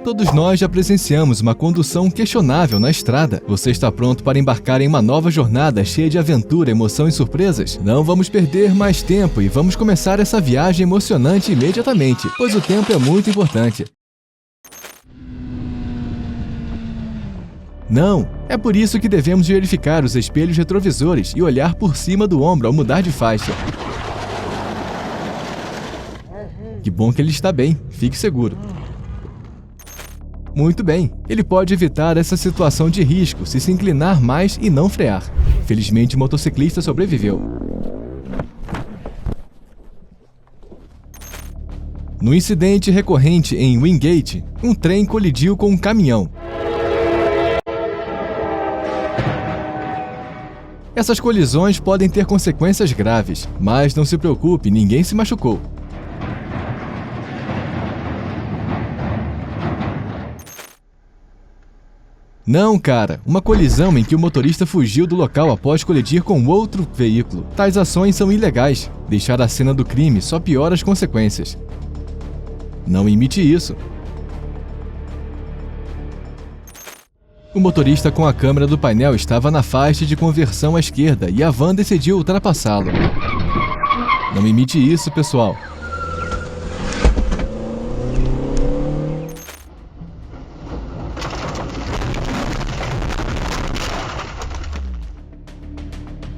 Todos nós já presenciamos uma condução questionável na estrada. Você está pronto para embarcar em uma nova jornada cheia de aventura, emoção e surpresas? Não vamos perder mais tempo e vamos começar essa viagem emocionante imediatamente, pois o tempo é muito importante. Não, é por isso que devemos verificar os espelhos retrovisores e olhar por cima do ombro ao mudar de faixa. Que bom que ele está bem, fique seguro. Muito bem, ele pode evitar essa situação de risco se inclinar mais e não frear. Felizmente o motociclista sobreviveu. No incidente recorrente em Wingate, um trem colidiu com um caminhão. Essas colisões podem ter consequências graves, mas não se preocupe, ninguém se machucou. Não, cara, uma colisão em que o motorista fugiu do local após colidir com outro veículo. Tais ações são ilegais. Deixar a cena do crime só piora as consequências. Não imite isso. O motorista com a câmera do painel estava na faixa de conversão à esquerda e a van decidiu ultrapassá-lo. Não imite isso, pessoal.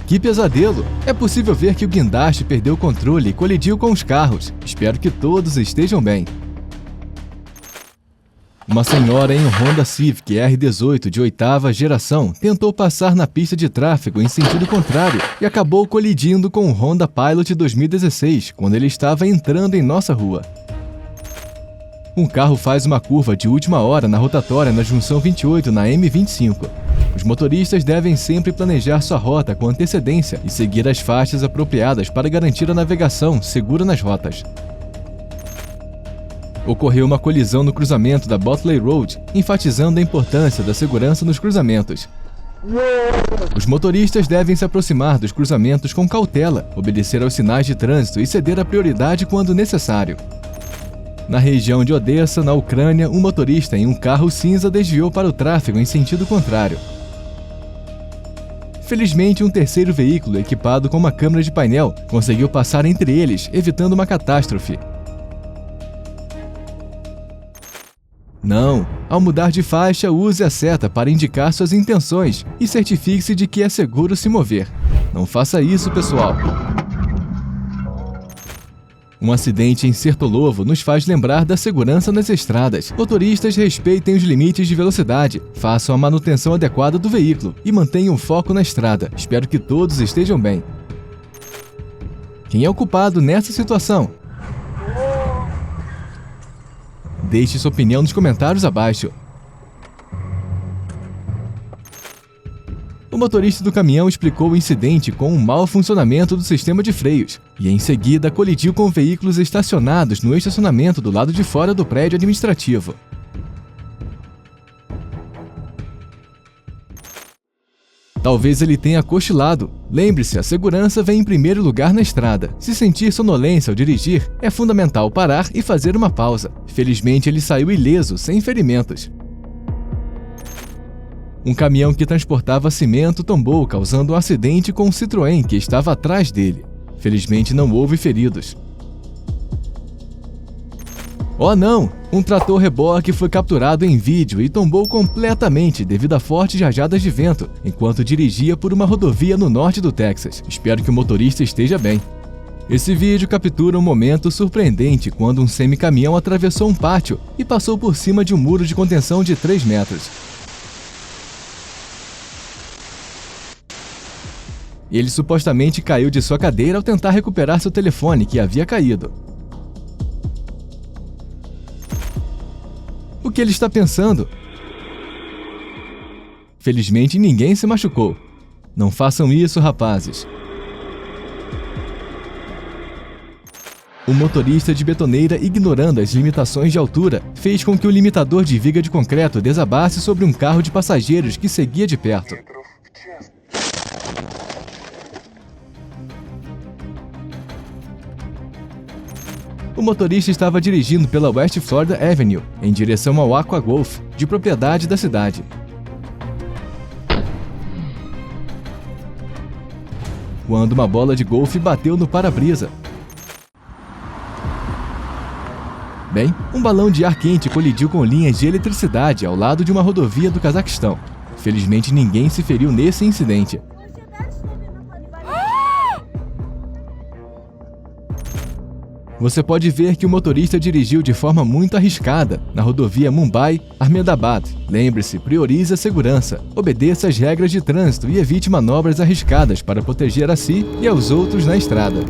Que pesadelo! É possível ver que o guindaste perdeu o controle e colidiu com os carros. Espero que todos estejam bem. Uma senhora em um Honda Civic R18 de 8ª geração tentou passar na pista de tráfego em sentido contrário e acabou colidindo com o Honda Pilot 2016 quando ele estava entrando em nossa rua. Um carro faz uma curva de última hora na rotatória na junção 28 na M25. Os motoristas devem sempre planejar sua rota com antecedência e seguir as faixas apropriadas para garantir a navegação segura nas rotas. Ocorreu uma colisão no cruzamento da Botley Road, enfatizando a importância da segurança nos cruzamentos. Os motoristas devem se aproximar dos cruzamentos com cautela, obedecer aos sinais de trânsito e ceder a prioridade quando necessário. Na região de Odessa, na Ucrânia, um motorista em um carro cinza desviou para o tráfego em sentido contrário. Felizmente, um terceiro veículo equipado com uma câmera de painel conseguiu passar entre eles, evitando uma catástrofe. Não, ao mudar de faixa, use a seta para indicar suas intenções e certifique-se de que é seguro se mover. Não faça isso, pessoal. Um acidente em Sertolovo nos faz lembrar da segurança nas estradas. Motoristas respeitem os limites de velocidade, façam a manutenção adequada do veículo e mantenham o foco na estrada. Espero que todos estejam bem. Quem é o culpado nessa situação? Deixe sua opinião nos comentários abaixo. O motorista do caminhão explicou o incidente com um mau funcionamento do sistema de freios e, em seguida, colidiu com veículos estacionados no estacionamento do lado de fora do prédio administrativo. Talvez ele tenha cochilado. Lembre-se, a segurança vem em primeiro lugar na estrada. Se sentir sonolência ao dirigir, é fundamental parar e fazer uma pausa. Felizmente, ele saiu ileso, sem ferimentos. Um caminhão que transportava cimento tombou, causando um acidente com um Citroën que estava atrás dele. Felizmente não houve feridos. Oh não! Um trator reboque foi capturado em vídeo e tombou completamente devido a fortes rajadas de vento, enquanto dirigia por uma rodovia no norte do Texas. Espero que o motorista esteja bem. Esse vídeo captura um momento surpreendente quando um semi-caminhão atravessou um pátio e passou por cima de um muro de contenção de 3 metros. Ele supostamente caiu de sua cadeira ao tentar recuperar seu telefone, que havia caído. O que ele está pensando? Felizmente, ninguém se machucou. Não façam isso, rapazes. O motorista de betoneira, ignorando as limitações de altura, fez com que o limitador de viga de concreto desabasse sobre um carro de passageiros que seguia de perto. O motorista estava dirigindo pela West Florida Avenue, em direção ao Aqua Golf, de propriedade da cidade. Quando uma bola de golfe bateu no para-brisa. Bem, um balão de ar quente colidiu com linhas de eletricidade ao lado de uma rodovia do Cazaquistão. Felizmente ninguém se feriu nesse incidente. Você pode ver que o motorista dirigiu de forma muito arriscada na rodovia Mumbai-Ahmedabad. Lembre-se, priorize a segurança, obedeça às regras de trânsito e evite manobras arriscadas para proteger a si e aos outros na estrada.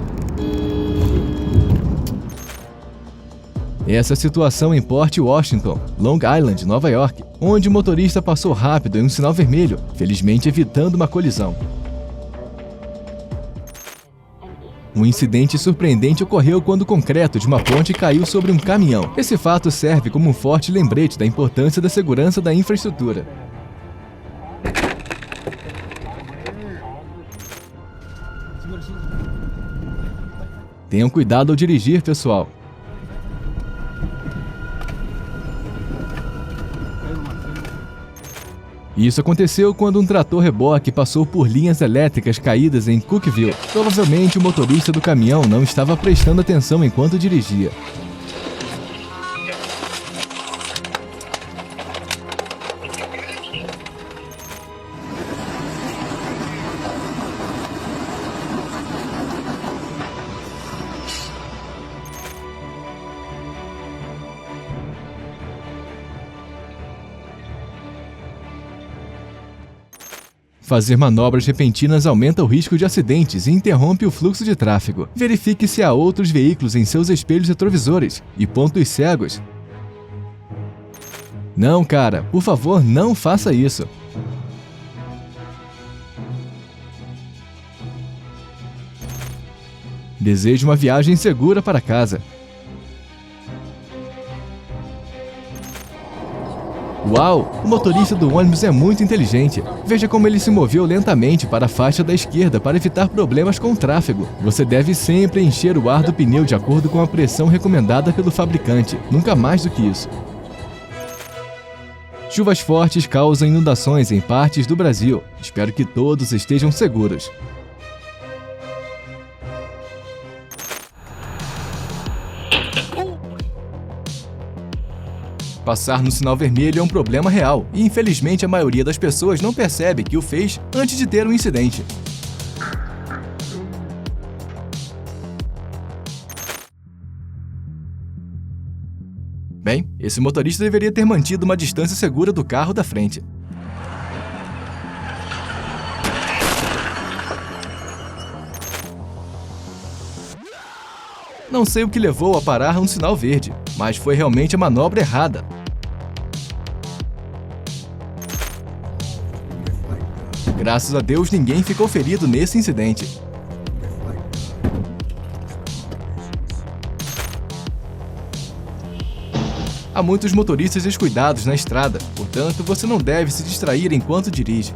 Essa situação em Port Washington, Long Island, Nova York, onde o motorista passou rápido em um sinal vermelho, felizmente evitando uma colisão. Um incidente surpreendente ocorreu quando o concreto de uma ponte caiu sobre um caminhão. Esse fato serve como um forte lembrete da importância da segurança da infraestrutura. Tenham cuidado ao dirigir, pessoal. Isso aconteceu quando um trator-reboque passou por linhas elétricas caídas em Cookeville. Provavelmente o motorista do caminhão não estava prestando atenção enquanto dirigia. Fazer manobras repentinas aumenta o risco de acidentes e interrompe o fluxo de tráfego. Verifique se há outros veículos em seus espelhos retrovisores e pontos cegos. Não, cara, por favor, não faça isso. Desejo uma viagem segura para casa. Uau! O motorista do ônibus é muito inteligente. Veja como ele se moveu lentamente para a faixa da esquerda para evitar problemas com o tráfego. Você deve sempre encher o ar do pneu de acordo com a pressão recomendada pelo fabricante, nunca mais do que isso. Chuvas fortes causam inundações em partes do Brasil. Espero que todos estejam seguros. Passar no sinal vermelho é um problema real e, infelizmente, a maioria das pessoas não percebe que o fez antes de ter um incidente. Bem, esse motorista deveria ter mantido uma distância segura do carro da frente. Não sei o que levou a parar um sinal verde, mas foi realmente a manobra errada. Graças a Deus, ninguém ficou ferido nesse incidente. Há muitos motoristas descuidados na estrada, portanto, você não deve se distrair enquanto dirige.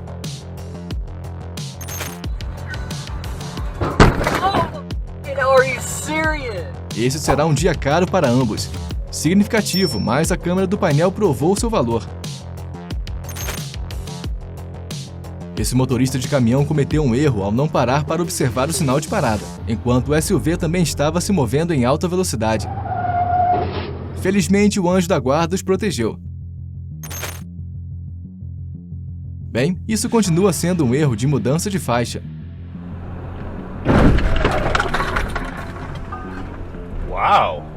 Esse será um dia caro para ambos. Significativo, mas a câmera do painel provou seu valor. Esse motorista de caminhão cometeu um erro ao não parar para observar o sinal de parada, enquanto o SUV também estava se movendo em alta velocidade. Felizmente, o anjo da guarda os protegeu. Bem, isso continua sendo um erro de mudança de faixa. Uau!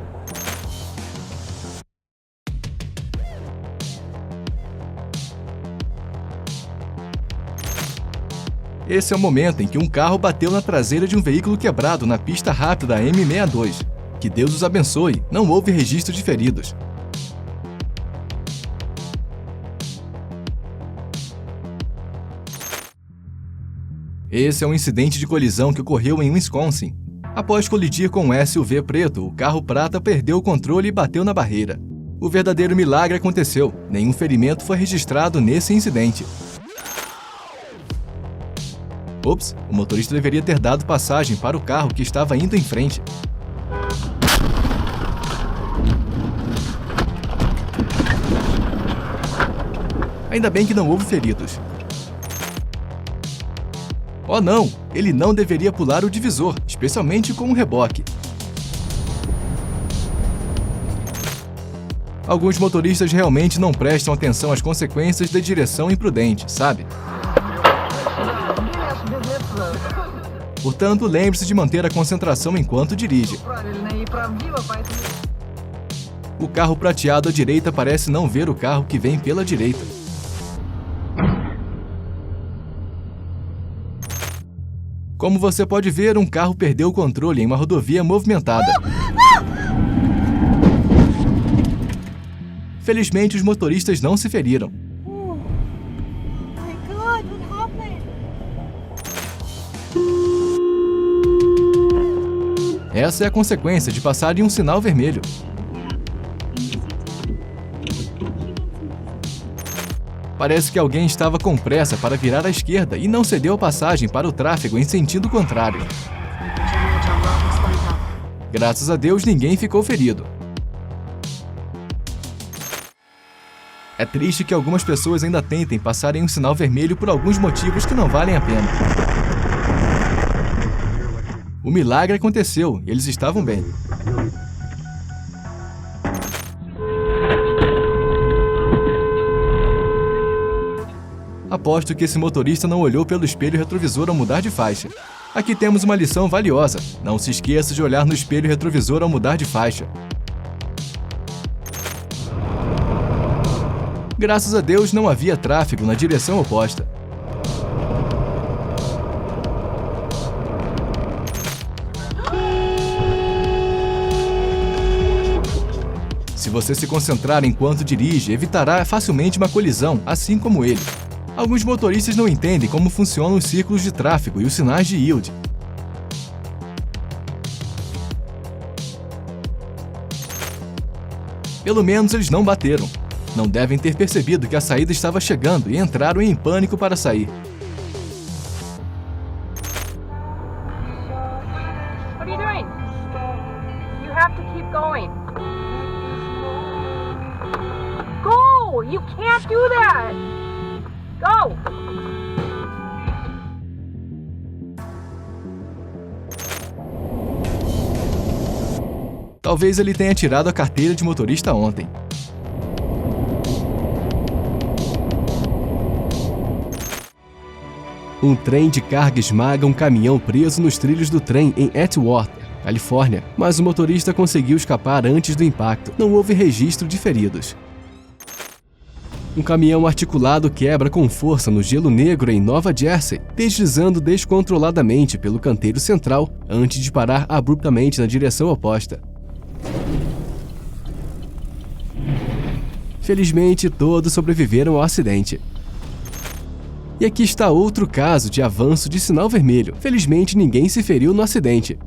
Esse é o momento em que um carro bateu na traseira de um veículo quebrado na pista rápida M62. Que Deus os abençoe, não houve registro de feridos. Esse é um incidente de colisão que ocorreu em Wisconsin. Após colidir com um SUV preto, o carro prata perdeu o controle e bateu na barreira. O verdadeiro milagre aconteceu. Nenhum ferimento foi registrado nesse incidente. Ops, o motorista deveria ter dado passagem para o carro que estava indo em frente. Ainda bem que não houve feridos. Oh não! Ele não deveria pular o divisor, especialmente com um reboque. Alguns motoristas realmente não prestam atenção às consequências da direção imprudente, sabe? Portanto, lembre-se de manter a concentração enquanto dirige. O carro prateado à direita parece não ver o carro que vem pela direita. Como você pode ver, um carro perdeu o controle em uma rodovia movimentada. Felizmente, os motoristas não se feriram. Essa é a consequência de passar em um sinal vermelho. Parece que alguém estava com pressa para virar à esquerda e não cedeu a passagem para o tráfego em sentido contrário. Graças a Deus, ninguém ficou ferido. É triste que algumas pessoas ainda tentem passar em um sinal vermelho por alguns motivos que não valem a pena. O milagre aconteceu e eles estavam bem. Aposto que esse motorista não olhou pelo espelho retrovisor ao mudar de faixa. Aqui temos uma lição valiosa. Não se esqueça de olhar no espelho retrovisor ao mudar de faixa. Graças a Deus não havia tráfego na direção oposta. Se você se concentrar enquanto dirige, evitará facilmente uma colisão, assim como ele. Alguns motoristas não entendem como funcionam os círculos de tráfego e os sinais de yield. Pelo menos eles não bateram. Não devem ter percebido que a saída estava chegando e entraram em pânico para sair. What are you doing? You have to keep going. Go! You can't do that! Go! Talvez ele tenha tirado a carteira de motorista ontem. Um trem de carga esmaga um caminhão preso nos trilhos do trem em Atwater, Califórnia, mas o motorista conseguiu escapar antes do impacto. Não houve registro de feridos. Um caminhão articulado quebra com força no gelo negro em Nova Jersey, deslizando descontroladamente pelo canteiro central antes de parar abruptamente na direção oposta. Felizmente, todos sobreviveram ao acidente. E aqui está outro caso de avanço de sinal vermelho. Felizmente, ninguém se feriu no acidente.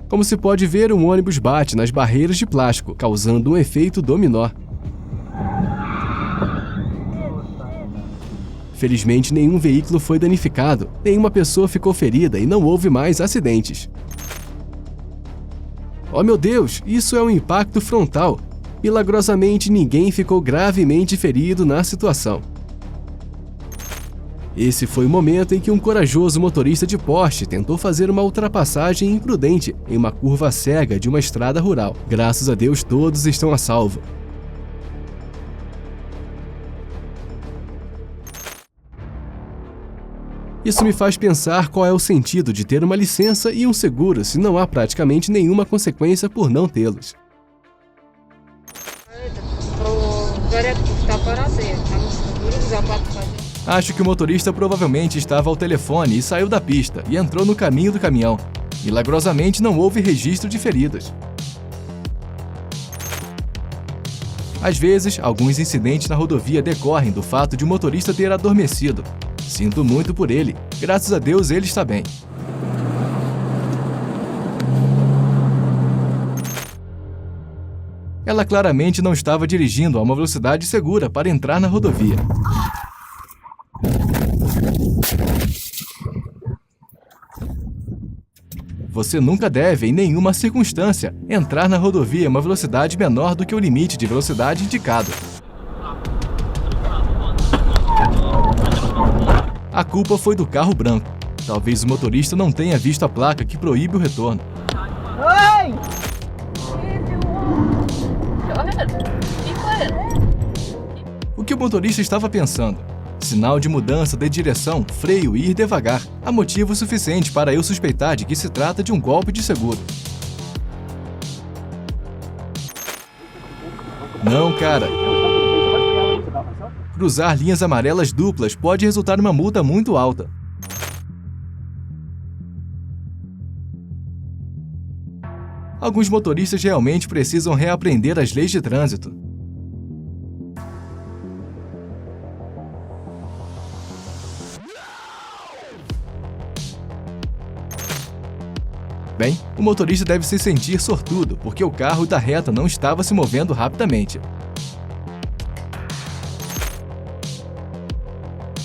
Como se pode ver, um ônibus bate nas barreiras de plástico, causando um efeito dominó. Felizmente, nenhum veículo foi danificado, nenhuma pessoa ficou ferida e não houve mais acidentes. Oh meu Deus, isso é um impacto frontal. Milagrosamente, ninguém ficou gravemente ferido na situação. Esse foi o momento em que um corajoso motorista de Porsche tentou fazer uma ultrapassagem imprudente em uma curva cega de uma estrada rural. Graças a Deus, todos estão a salvo. Isso me faz pensar qual é o sentido de ter uma licença e um seguro se não há praticamente nenhuma consequência por não tê-los. Acho que o motorista provavelmente estava ao telefone e saiu da pista e entrou no caminho do caminhão. Milagrosamente não houve registro de feridos. Às vezes, alguns incidentes na rodovia decorrem do fato de o motorista ter adormecido. Sinto muito por ele. Graças a Deus ele está bem. Ela claramente não estava dirigindo a uma velocidade segura para entrar na rodovia. Você nunca deve, em nenhuma circunstância, entrar na rodovia a uma velocidade menor do que o limite de velocidade indicado. A culpa foi do carro branco. Talvez o motorista não tenha visto a placa que proíbe o retorno. Hey! Go ahead. Keep playing. O que o motorista estava pensando? Sinal de mudança de direção, freio e ir devagar. Há motivo suficiente para eu suspeitar de que se trata de um golpe de seguro. Não, cara. Cruzar linhas amarelas duplas pode resultar em uma multa muito alta. Alguns motoristas realmente precisam reaprender as leis de trânsito. Bem, o motorista deve se sentir sortudo, porque o carro da reta não estava se movendo rapidamente.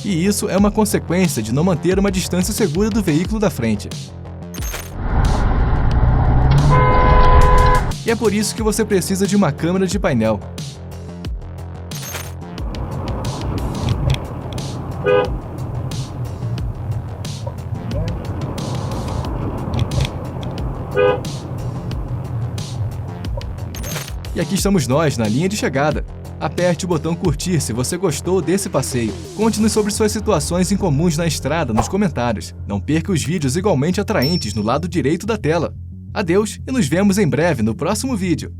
E isso é uma consequência de não manter uma distância segura do veículo da frente. E é por isso que você precisa de uma câmera de painel. E aqui estamos nós, na linha de chegada. Aperte o botão curtir se você gostou desse passeio. Conte-nos sobre suas situações incomuns na estrada nos comentários. Não perca os vídeos igualmente atraentes no lado direito da tela. Adeus e nos vemos em breve no próximo vídeo.